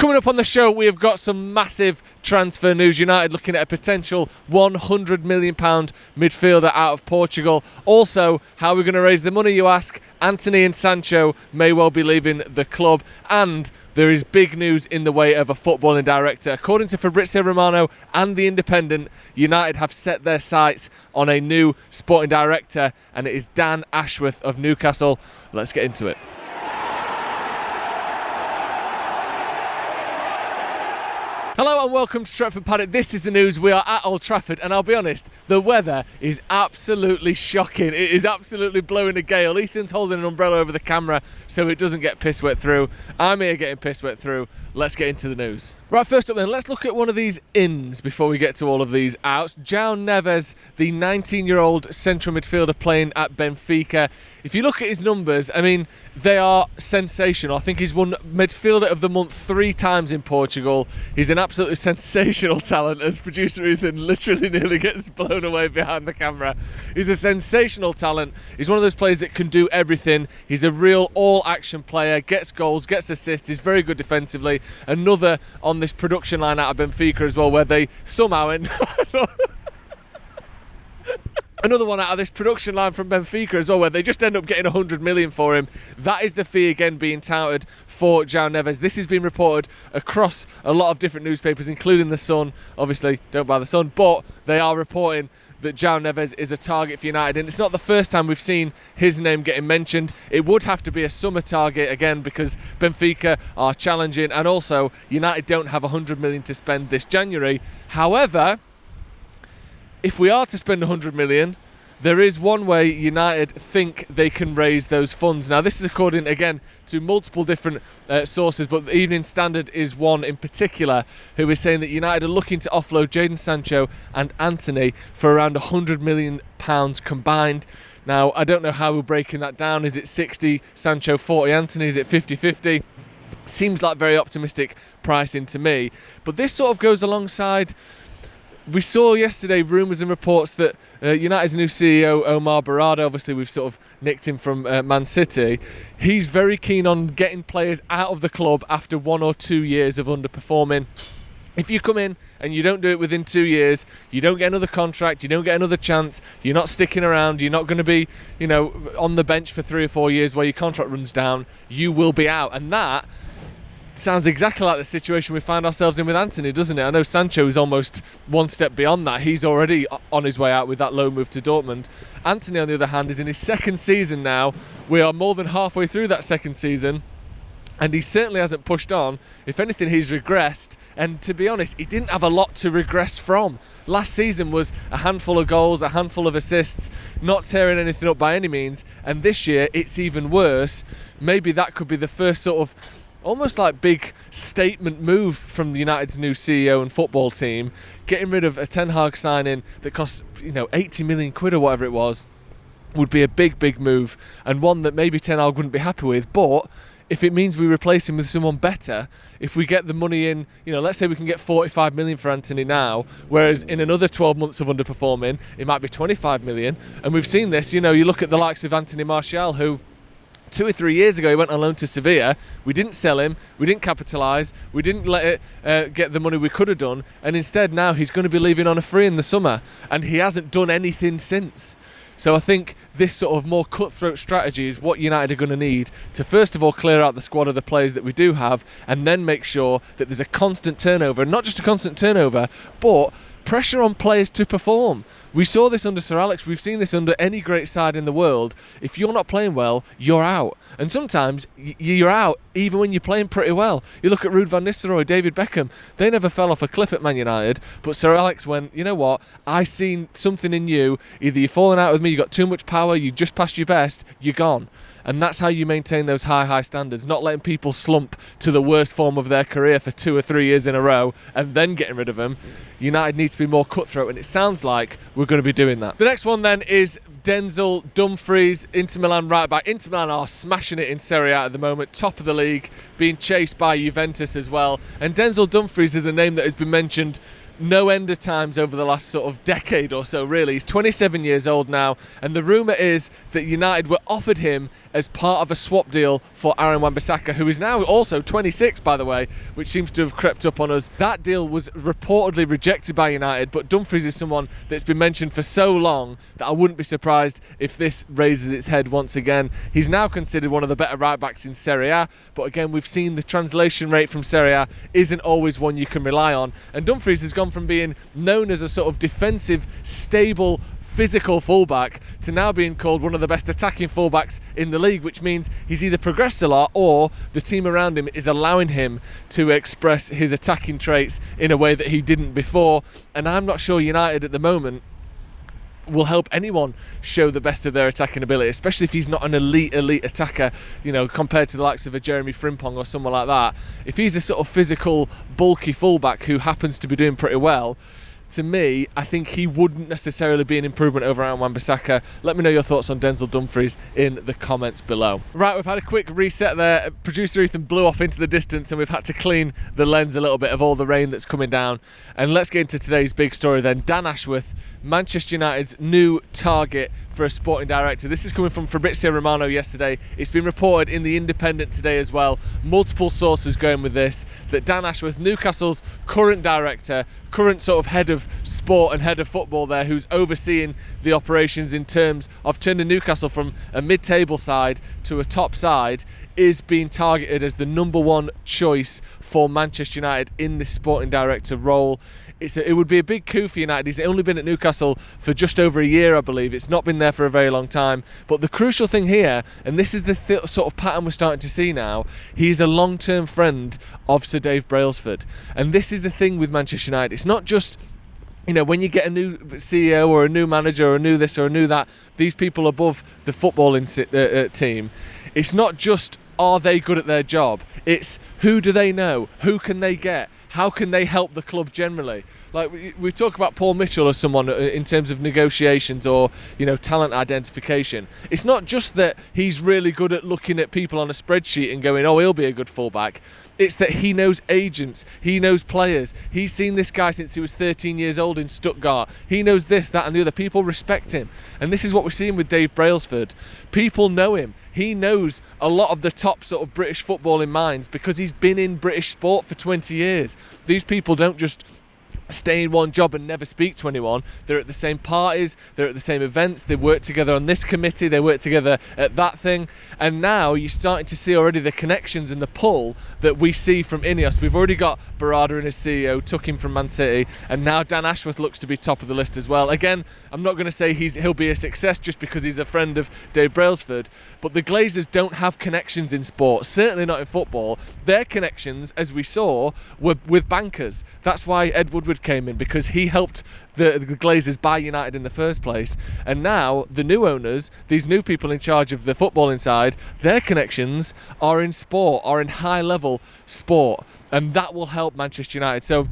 Coming up on the show, we have got some massive transfer news. United looking at a potential £100 million midfielder out of Portugal. Also, how we're going to raise the money, you ask. Antony and Sancho may well be leaving the club, and there is big news in the way of a footballing director. According to Fabrizio Romano and The Independent, United have set their sights on a new sporting director, and it is Dan Ashworth of Newcastle. Let's get into it. Hello and welcome to Stretford Paddock. This is the news. We are at Old Trafford, and I'll be honest, the weather is absolutely shocking. It is absolutely blowing a gale. Ethan's holding an umbrella over the camera so it doesn't get piss wet through. I'm here getting piss wet through. Let's get into the news. Right, first up then, let's look at one of these ins before we get to all of these outs. João Neves, the 19-year-old central midfielder playing at Benfica. If you look at his numbers, I mean, they are sensational. I think he's won Midfielder of the Month 3 times in Portugal. He's an absolutely sensational talent, as producer Ethan literally nearly gets blown away behind the camera. He's a sensational talent. He's one of those players that can do everything. He's a real all-action player, gets goals, gets assists, he's very good defensively. Another on this production line out of Benfica as well, where they somehow end another one out of this production line from Benfica as well, where they just end up getting 100 million for him. That is the fee again being touted for João Neves. This has been reported across a lot of different newspapers, including The Sun. Obviously, don't buy The Sun, but they are reporting that João Neves is a target for United, and it's not the first time we've seen his name getting mentioned. It would have to be a summer target again, because Benfica are challenging, and also United don't have 100 million to spend this January. However, if we are to spend 100 million, there is one way United think they can raise those funds. Now, this is according, again, to multiple different sources, but the Evening Standard is one in particular who is saying that United are looking to offload Jadon Sancho and Antony for around £100 million combined. Now, I don't know how we're breaking that down. Is it 60 Sancho, 40 Antony? Is it 50-50? Seems like very optimistic pricing to me. But this sort of goes alongside... We saw yesterday rumours and reports that United's new CEO, Omar Barada, obviously we've sort of nicked him from Man City, he's very keen on getting players out of the club after 1 or 2 years of underperforming. If you come in and you don't do it within 2 years, you don't get another contract, you don't get another chance, you're not sticking around, you're not going to be, on the bench for 3 or 4 years where your contract runs down, you will be out. And that sounds exactly like the situation we find ourselves in with Antony, doesn't it? I know Sancho is almost one step beyond that. He's already on his way out with that loan move to Dortmund. Antony, on the other hand, is in his second season now. We are more than halfway through that second season, and he certainly hasn't pushed on. If anything, he's regressed. And to be honest, he didn't have a lot to regress from. Last season was a handful of goals, a handful of assists, not tearing anything up by any means. And this year, it's even worse. Maybe that could be the first sort of almost like big statement move from the United's new CEO and football team, getting rid of a Ten Hag signing that cost 80 million quid or whatever it was, would be a big move, and one that maybe Ten Hag wouldn't be happy with. But if it means we replace him with someone better, if we get the money in, let's say we can get 45 million for Antony now, whereas in another 12 months of underperforming, it might be 25 million. And we've seen this, you look at the likes of Anthony Martial, who 2 or 3 years ago he went on loan to Sevilla. We didn't sell him, we didn't capitalise, we didn't let it get the money we could have done, and instead now he's going to be leaving on a free in the summer, and he hasn't done anything since. So I think this sort of more cutthroat strategy is what United are going to need to first of all clear out the squad of the players that we do have, and then make sure that there's a constant turnover, and not just a constant turnover, but pressure on players to perform. We saw this under Sir Alex, we've seen this under any great side in the world. If you're not playing well, you're out. And sometimes you're out even when you're playing pretty well. You look at Ruud van Nistelrooy, David Beckham, they never fell off a cliff at Man United, but Sir Alex went, you know what, I seen something in you, either you're falling out with me, you got too much power, you just passed your best, you're gone. And that's how you maintain those high standards, not letting people slump to the worst form of their career for 2 or 3 years in a row and then getting rid of them. United needs to be more cutthroat, and it sounds like we're going to be doing that. The next one then is Denzel Dumfries, Inter Milan right back. Inter Milan are smashing it in Serie A at the moment, top of the league, being chased by Juventus as well. And Denzel Dumfries is a name that has been mentioned no end of times over the last sort of decade or so, really. He's 27 years old now, and the rumour is that United were offered him as part of a swap deal for Aaron Wan-Bissaka, who is now also 26, by the way, which seems to have crept up on us. That deal was reportedly rejected by United, but Dumfries is someone that's been mentioned for so long that I wouldn't be surprised if this raises its head once again. He's now considered one of the better right-backs in Serie A, but again, we've seen the translation rate from Serie A isn't always one you can rely on, and Dumfries has gone from being known as a sort of defensive, stable, physical fullback to now being called one of the best attacking fullbacks in the league, which means he's either progressed a lot or the team around him is allowing him to express his attacking traits in a way that he didn't before. And I'm not sure United at the moment will help anyone show the best of their attacking ability, especially if he's not an elite attacker, you know, compared to the likes of a Jeremy Frimpong or someone like that. If he's a sort of physical, bulky fullback who happens to be doing pretty well, to me, I think he wouldn't necessarily be an improvement over Aaron Wan-Bissaka. Let me know your thoughts on Denzel Dumfries in the comments below. Right, we've had a quick reset there. Producer Ethan blew off into the distance and we've had to clean the lens a little bit of all the rain that's coming down. And let's get into today's big story then. Dan Ashworth, Manchester United's new target for a sporting director. This is coming from Fabrizio Romano yesterday. It's been reported in the Independent today as well. Multiple sources going with this, that Dan Ashworth, Newcastle's current director, current sort of head of sport and head of football there, who's overseeing the operations in terms of turning Newcastle from a mid-table side to a top side, is being targeted as the number one choice for Manchester United in this sporting director role. It would be a big coup for United. He's only been at Newcastle for just over a year, I believe. It's not been there for a very long time. But the crucial thing here, and this is the sort of pattern we're starting to see now, he is a long-term friend of Sir Dave Brailsford. And this is the thing with Manchester United. It's not just, you know, when you get a new CEO or a new manager or a new this or a new that, these people above the footballing team, it's not just are they good at their job, it's who do they know, who can they get, how can they help the club generally. Like we talk about Paul Mitchell as someone in terms of negotiations or, you know, talent identification. It's not just that he's really good at looking at people on a spreadsheet and going, oh, he'll be a good fullback. It's that he knows agents, he knows players. He's seen this guy since he was 13 years old in Stuttgart. He knows this, that and the other. People respect him. And this is what we're seeing with Dave Brailsford. People know him. He knows a lot of the top sort of British footballing minds because he's been in British sport for 20 years. These people don't just stay in one job and never speak to anyone. They're at the same parties, they're at the same events, they work together on this committee, they work together at that thing, and now you're starting to see already the connections and the pull that we see from Ineos. We've already got Barada and his CEO, took him from Man City, and now Dan Ashworth looks to be top of the list as well. Again, I'm not going to say he'll be a success just because he's a friend of Dave Brailsford, but the Glazers don't have connections in sport, certainly not in football. Their connections, as we saw, were with bankers. That's why Ed Woodward came in, because he helped the Glazers buy United in the first place. And now the new owners, these new people in charge of the footballing side, their connections are in sport, are in high level sport, and that will help Manchester United. So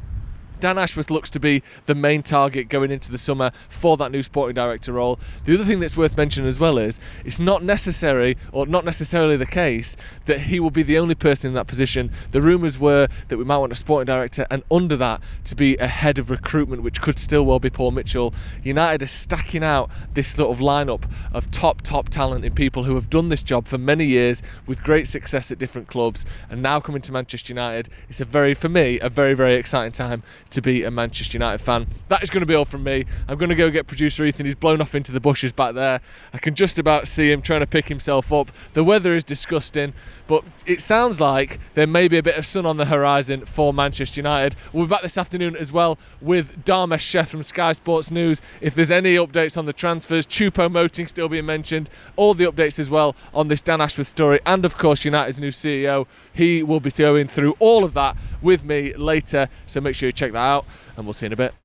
Dan Ashworth looks to be the main target going into the summer for that new sporting director role. The other thing that's worth mentioning as well is it's not necessary, or not necessarily the case, that he will be the only person in that position. The rumours were that we might want a sporting director, and under that to be a head of recruitment, which could still well be Paul Mitchell. United are stacking out this sort of lineup of top talent in people who have done this job for many years with great success at different clubs, and now coming to Manchester United. It's for me, a very, very exciting time to be a Manchester United fan. That is going to be all from me. I'm going to go get producer Ethan. He's blown off into the bushes back there. I can just about see him trying to pick himself up. The weather is disgusting, but it sounds like there may be a bit of sun on the horizon for Manchester United. We'll be back this afternoon as well with Dharmesh Sheth from Sky Sports News. If there's any updates on the transfers, Choupo-Moting still being mentioned, all the updates as well on this Dan Ashworth story, and of course United's new CEO. He will be going through all of that with me later, so make sure you check that out, and we'll see you in a bit.